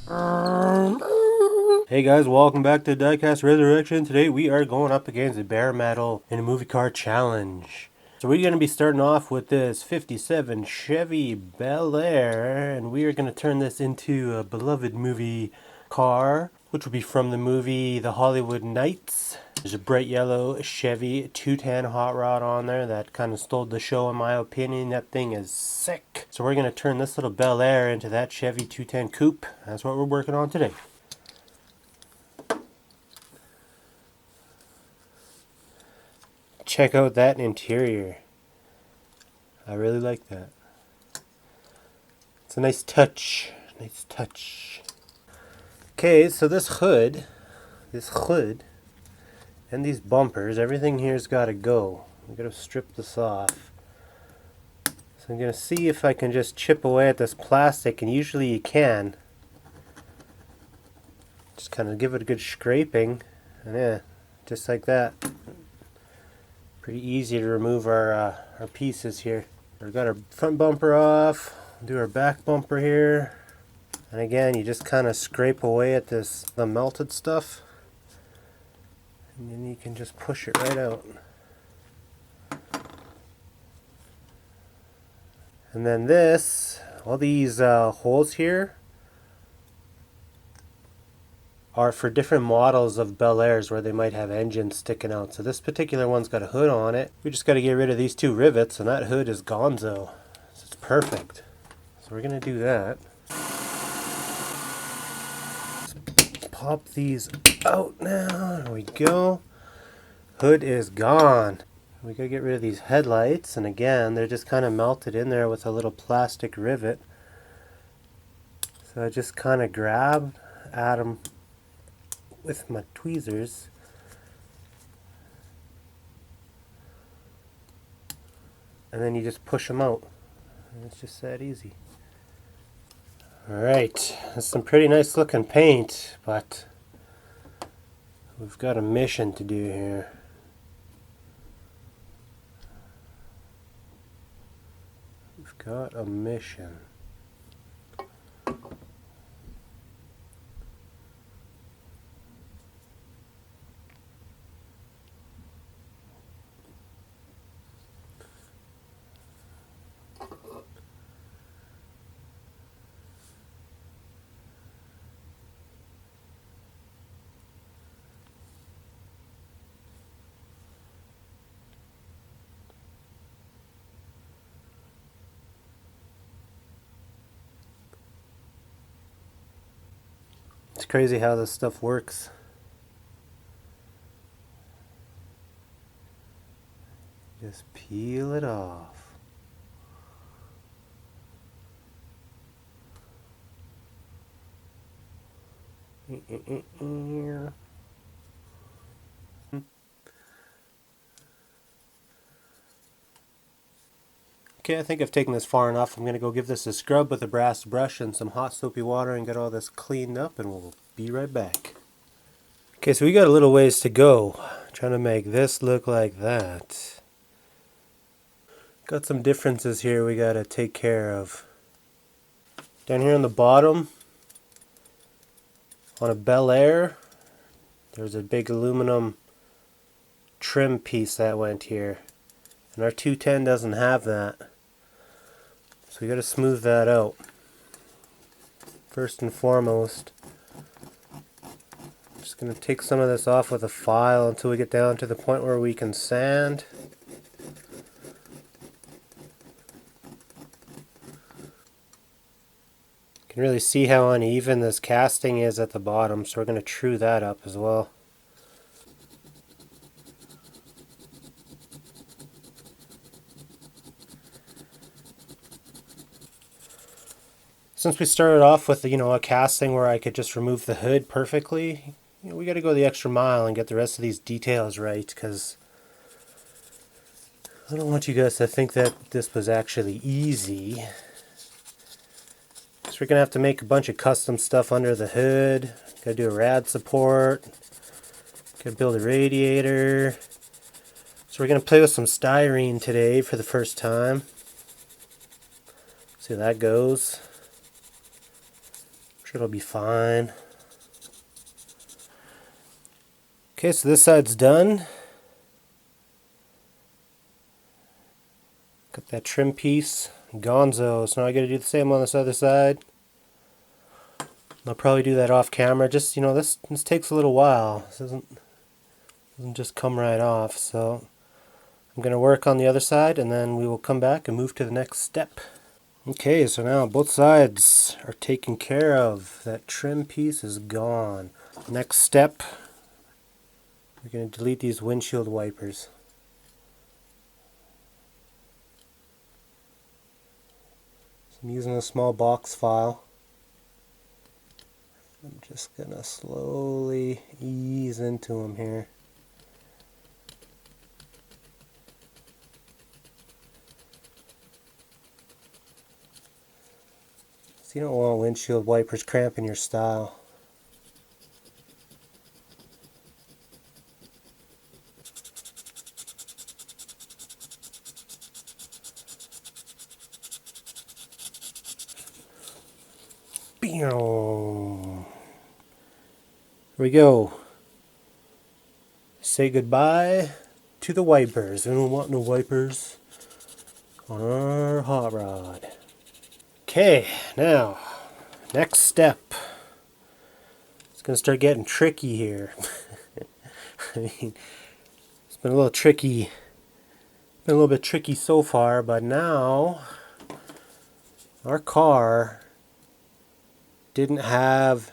Hey guys, welcome back to Diecast Resurrection. Today we are going up against bare metal in a movie car challenge. So we're going to be starting off with this 57 Chevy Bel Air, and we are going to turn this into a beloved movie car, which will be from the movie The Hollywood Knights. There's a bright yellow Chevy 210 hot rod on there that kind of stole the show in my opinion. That thing is sick. So we're going to turn this little Bel Air into that Chevy 210 Coupe. That's what we're working on today. Check out that interior. I really like that. It's a nice touch. Nice touch. Okay, so this hood, and these bumpers, everything here's got to go. I'm going to strip this off. So I'm going to see if I can just chip away at this plastic, and usually you can. Just kind of give it a good scraping, and yeah, just like that. Pretty easy to remove our pieces here. We've got our front bumper off, do our back bumper here, and again you just kind of scrape away at the melted stuff, and then you can just push it right out. And then this, all these holes here are for different models of Bel Airs where they might have engines sticking out. So this particular one's got a hood on it. We just got to get rid of these two rivets, and that hood is gonzo. So it's perfect. So we're going to do that. Just pop these out now. There we go. Hood is gone. We got to get rid of these headlights, and again, they're just kind of melted in there with a little plastic rivet. So I just kind of grabbed at them with my tweezers, and then you just push them out, and it's just that easy. Alright, that's some pretty nice looking paint, but we've got a mission to do here. We've got a mission. It's crazy how this stuff works. Just peel it off. Okay, I think I've taken this far enough. I'm going to go give this a scrub with a brass brush and some hot soapy water and get all this cleaned up, and we'll be right back. Okay, so we got a little ways to go. Trying to make this look like that. Got some differences here we got to take care of. Down here on the bottom, on a Bel Air, there's a big aluminum trim piece that went here. And our 210 doesn't have that. So we got to smooth that out. First and foremost, I'm just going to take some of this off with a file until we get down to the point where we can sand. You can really see how uneven this casting is at the bottom, so we're going to true that up as well. Since we started off with a casting where I could just remove the hood perfectly, we got to go the extra mile and get the rest of these details right, because I don't want you guys to think that this was actually easy. So we're going to have to make a bunch of custom stuff under the hood. Got to do a rad support. Got to build a radiator. So we're going to play with some styrene today for the first time. See how that goes. Sure it'll be fine. Okay, so this side's done. Got that trim piece, gonzo. So now I gotta do the same on this other side. I'll probably do that off camera. Just, you know, this takes a little while. This doesn't just come right off. So I'm gonna work on the other side and then we will come back and move to the next step. Okay, so now both sides are taken care of. That trim piece is gone. Next step, we're going to delete these windshield wipers. So I'm using a small box file. I'm just going to slowly ease into them here. So you don't want windshield wipers cramping your style. Here we go. Say goodbye to the wipers. We don't want no wipers on our hot rod. Okay, now, next step. It's going to start getting tricky here. I mean, it's been a little tricky. Been a little bit tricky so far, but now our car didn't have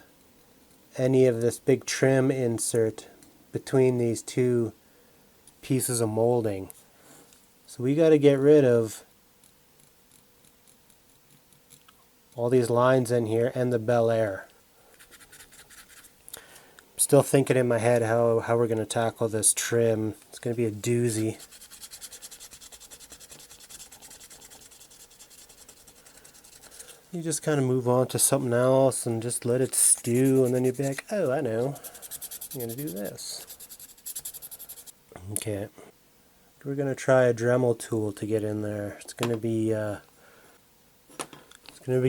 any of this big trim insert between these two pieces of molding. So we got to get rid of all these lines in here and the Bel Air. I'm still thinking in my head how we're going to tackle this trim. It's going to be a doozy. You just kind of move on to something else and just let it stew, and then you'll be like, oh, I know. I'm going to do this. Okay. We're going to try a Dremel tool to get in there. It's going to be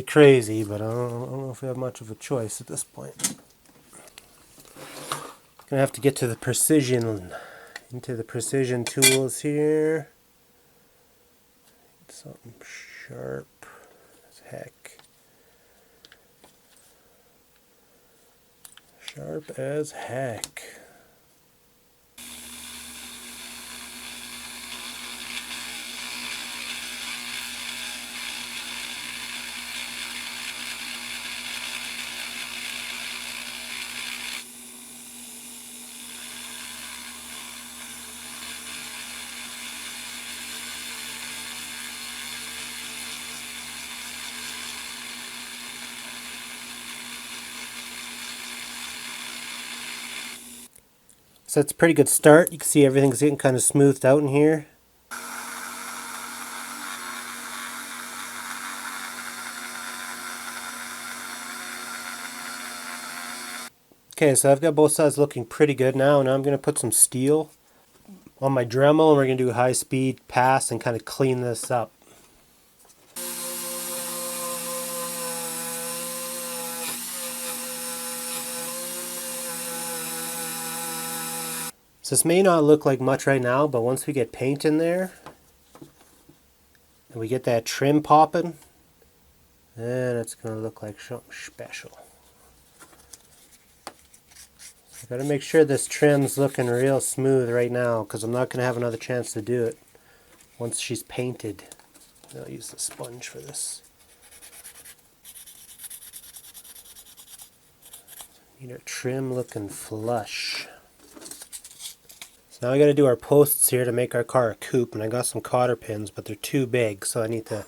crazy, but I don't know if we have much of a choice at this point. Going to have to get to the precision, into the precision tools here. Something sharp as heck. Sharp as heck. So that's a pretty good start. You can see everything's getting kind of smoothed out in here. Okay, so I've got both sides looking pretty good now. Now I'm going to put some steel on my Dremel and we're going to do a high speed pass and kind of clean this up. So this may not look like much right now, but once we get paint in there and we get that trim popping, then it's going to look like something special. I got to make sure this trim's looking real smooth right now because I'm not going to have another chance to do it once she's painted. I'll use the sponge for this. Need our trim looking flush. So now we got to do our posts here to make our car a coupe, and I got some cotter pins, but they're too big, so I need to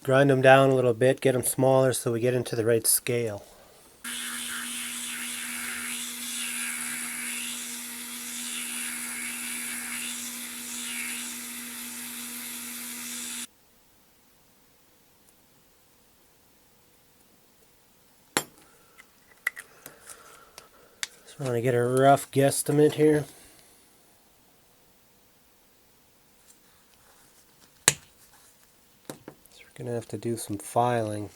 grind them down a little bit, get them smaller so we get into the right scale. So I want to get a rough guesstimate here. Gonna have to do some filing.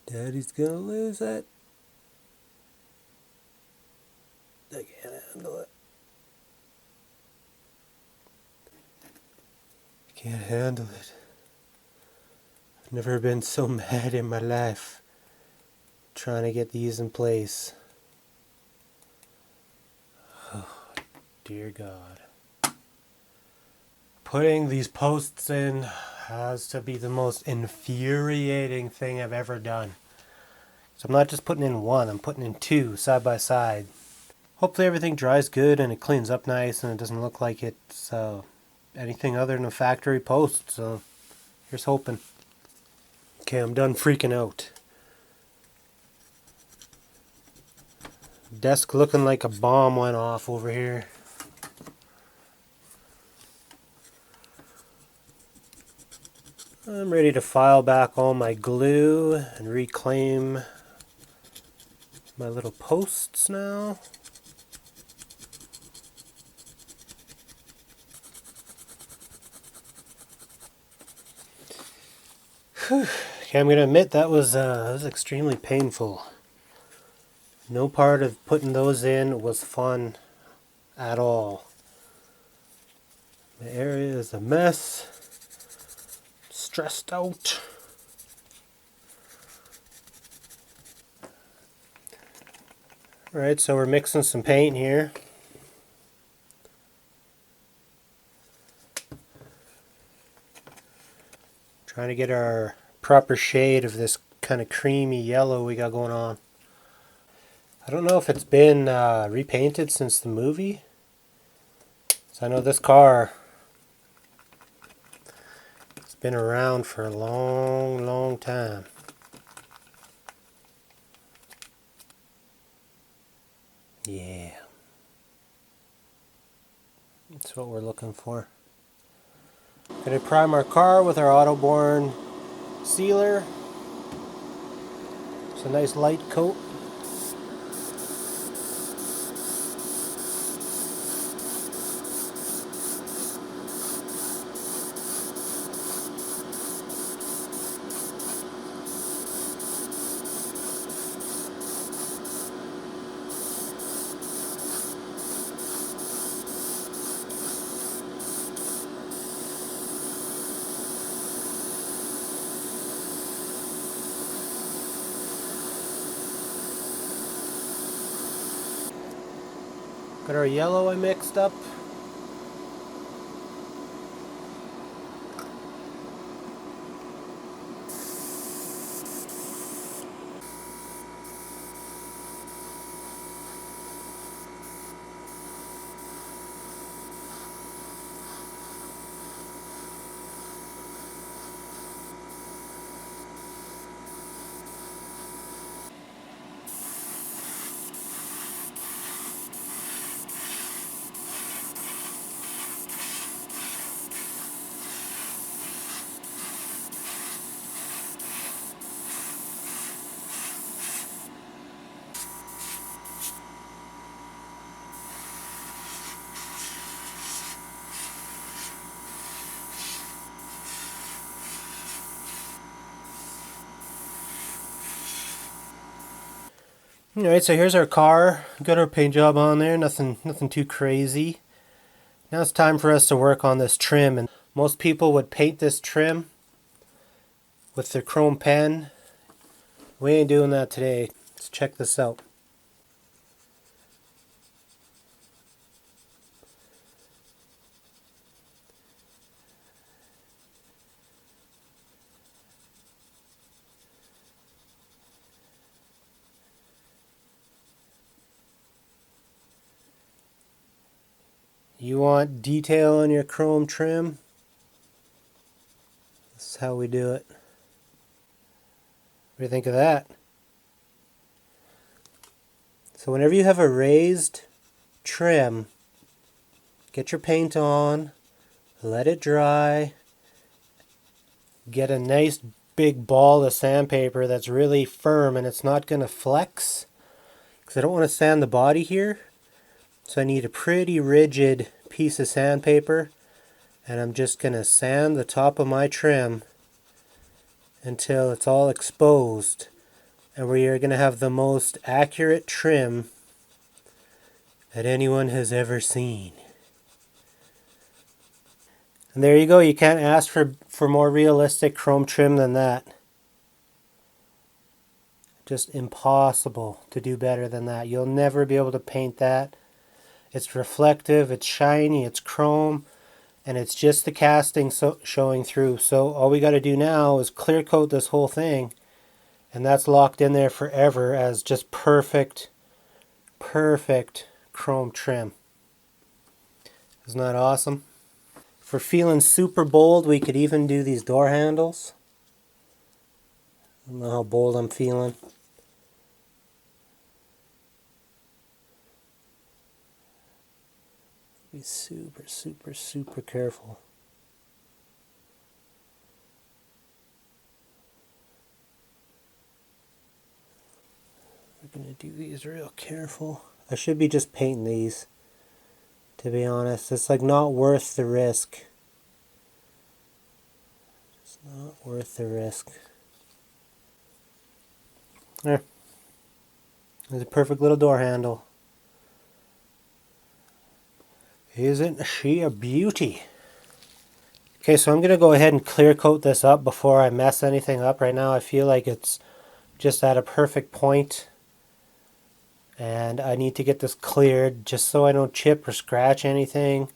Daddy's gonna lose it. I can't handle it. I can't handle it. I've never been so mad in my life trying to get these in place. Oh, dear God. Putting these posts in has to be the most infuriating thing I've ever done. So I'm not just putting in one, I'm putting in two side by side. Hopefully everything dries good and it cleans up nice and it doesn't look like it's anything other than a factory post. So here's hoping. Okay, I'm done freaking out. Desk looking like a bomb went off over here. I'm ready to file back all my glue and reclaim my little posts now. Whew. Okay, I'm going to admit that was extremely painful. No part of putting those in was fun at all. The area is a mess. Stressed out. Alright, so we're mixing some paint here. Trying to get our proper shade of this kind of creamy yellow we got going on. I don't know if it's been repainted since the movie. So I know this car has been around for a long, long time. Yeah. That's what we're looking for. Gonna prime our car with our Autoborn sealer. It's a nice light coat. Got our yellow I mixed up. Alright, so here's our car. Got our paint job on there, nothing too crazy. Now it's time for us to work on this trim, and most people would paint this trim with their chrome pen. We ain't doing that today. Let's check this out. You want detail on your chrome trim? This is how we do it. What do you think of that? So whenever you have a raised trim, get your paint on, let it dry, get a nice big ball of sandpaper that's really firm and it's not going to flex, because I don't want to sand the body here. So I need a pretty rigid piece of sandpaper, and I'm just going to sand the top of my trim until it's all exposed. And we are going to have the most accurate trim that anyone has ever seen. And there you go. You can't ask for more realistic chrome trim than that. Just impossible to do better than that. You'll never be able to paint that. It's reflective, it's shiny, it's chrome, and it's just the casting showing through. So all we got to do now is clear coat this whole thing, and that's locked in there forever as just perfect chrome trim. Isn't that awesome? If we're feeling super bold, we could even do these door handles. I don't know how bold I'm feeling. Be super careful. We're going to do these real careful. I should be just painting these, to be honest. It's like not worth the risk. It's not worth the risk. There. There's a perfect little door handle. Isn't she a beauty? Okay, so I'm going to go ahead and clear coat this up before I mess anything up. Right now I feel like it's just at a perfect point. And I need to get this cleared just so I don't chip or scratch anything.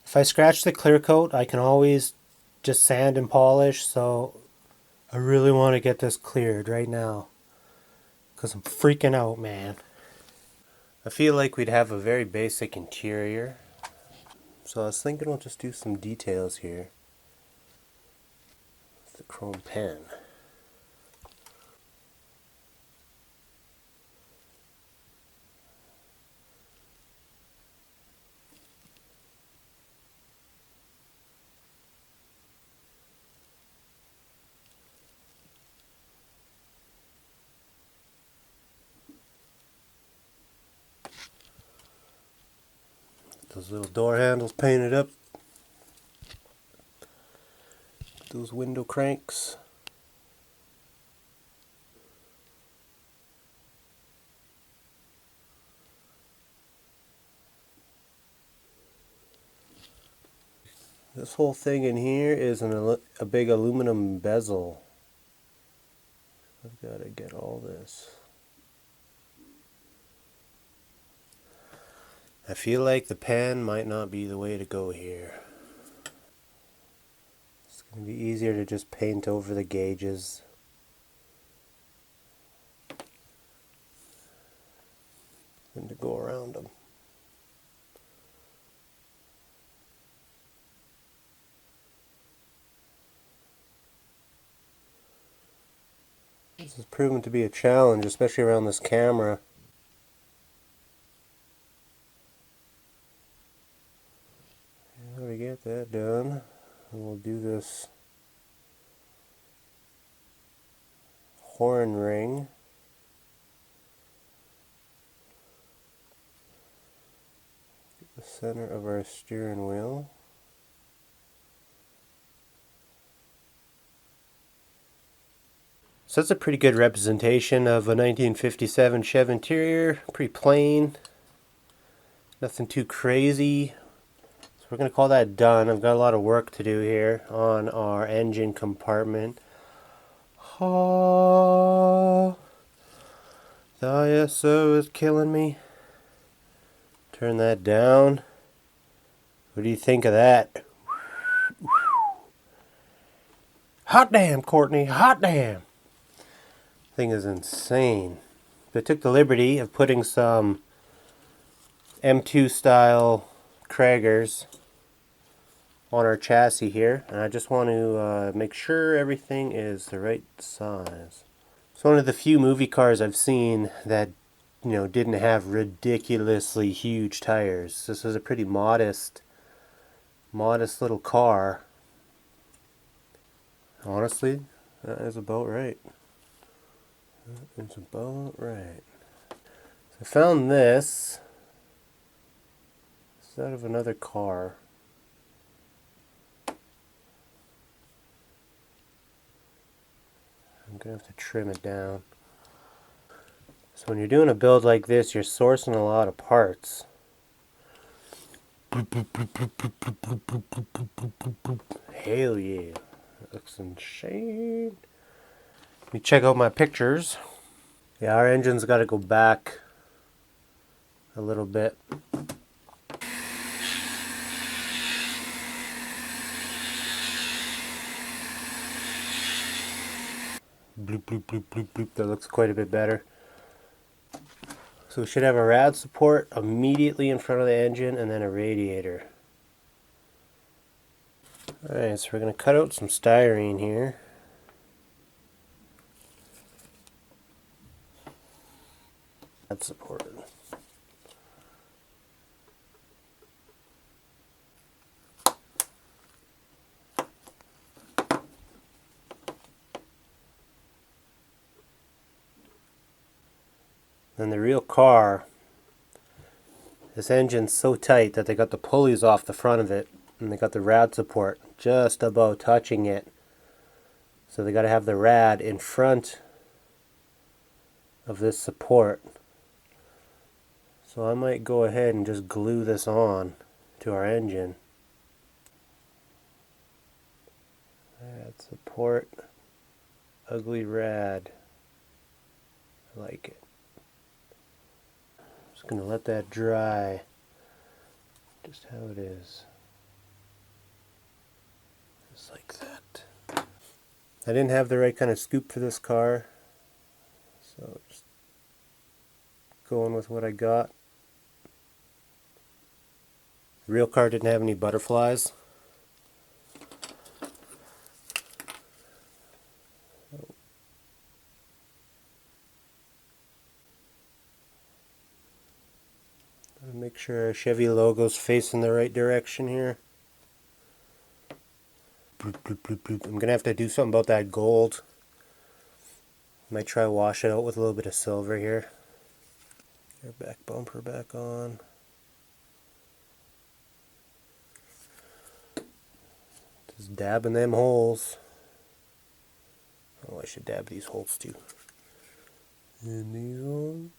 If I scratch the clear coat, I can always just sand and polish. So I really want to get this cleared right now, because I'm freaking out, man. I feel like we'd have a very basic interior. So I was thinking we'll just do some details here with the chrome pen. Those little door handles painted up. Those window cranks. This whole thing in here is a big aluminum bezel. I've got to get all this. I feel like the pen might not be the way to go here. It's going to be easier to just paint over the gauges than to go around them. This has proven to be a challenge, especially around this camera. How to get that done? And we'll do this horn ring. The center of our steering wheel. So that's a pretty good representation of a 1957 Chevy interior. Pretty plain. Nothing too crazy. So we're going to call that done. I've got a lot of work to do here on our engine compartment. Oh, the ISO is killing me. Turn that down. What do you think of that? Hot damn, Courtney. Hot damn. Thing is insane. But I took the liberty of putting some M2 style Kragers on our chassis here, and I just want to make sure everything is the right size. It's one of the few movie cars I've seen that, you know, didn't have ridiculously huge tires. This is a pretty modest little car. Honestly, that is about right. It's about right. So I found this. It's out of another car. I'm gonna have to trim it down. So when you're doing a build like this, you're sourcing a lot of parts. Hell yeah. That looks insane. Let me check out my pictures. Yeah, our engine's got to go back a little bit. Bloop, bloop, bloop, bloop, bloop. That looks quite a bit better. So we should have a rad support immediately in front of the engine and then a radiator. Alright, so we're going to cut out some styrene here. Rad support. Then the real car, this engine's so tight that they got the pulleys off the front of it and they got the rad support just about touching it. So they got to have the rad in front of this support. So I might go ahead and just glue this on to our engine. Rad support, ugly rad. I like it. Just going to let that dry just how it is. Just like that. I didn't have the right kind of scoop for this car, so just going with what I got. The real car didn't have any butterflies. Make sure our Chevy logo's facing the right direction here. Bloop, bloop, bloop, bloop. I'm gonna have to do something about that gold. Might try wash it out with a little bit of silver here. Get our back bumper back on. Just dabbing them holes. Oh, I should dab these holes too. And these ones.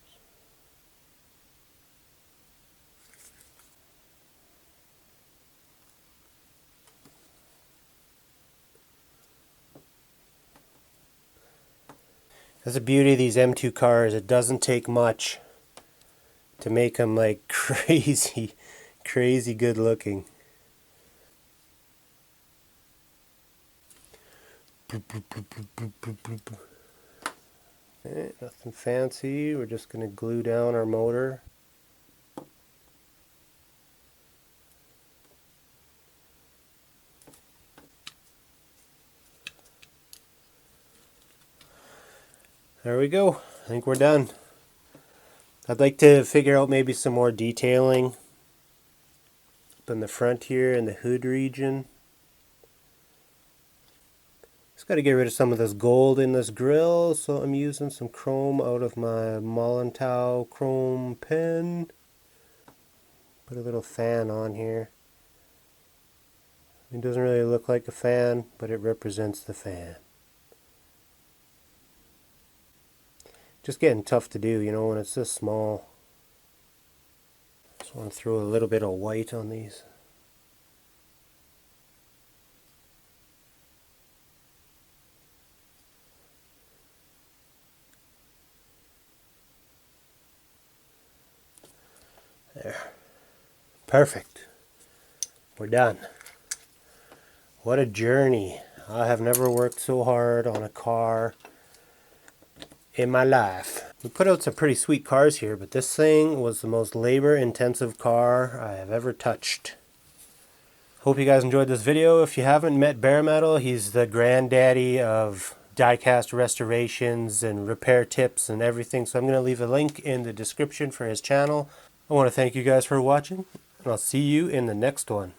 That's the beauty of these M2 cars. It doesn't take much to make them like crazy, crazy good looking. Nothing fancy. We're just going to glue down our motor. There we go. I think we're done. I'd like to figure out maybe some more detailing up in the front here in the hood region. Just got to get rid of some of this gold in this grill, so I'm using some chrome out of my Mollentow chrome pen. Put a little fan on here. It doesn't really look like a fan, but it represents the fan. Just getting tough to do, you know, when it's this small. Just want to throw a little bit of white on these. There. Perfect. We're done. What a journey. I have never worked so hard on a car in my life. We put out some pretty sweet cars here, but this thing was the most labor-intensive car I have ever touched. Hope you guys enjoyed this video. If you haven't met Bare Metal, he's the granddaddy of diecast restorations and repair tips and everything, so I'm going to leave a link in the description for his channel. I want to thank you guys for watching, and I'll see you in the next one.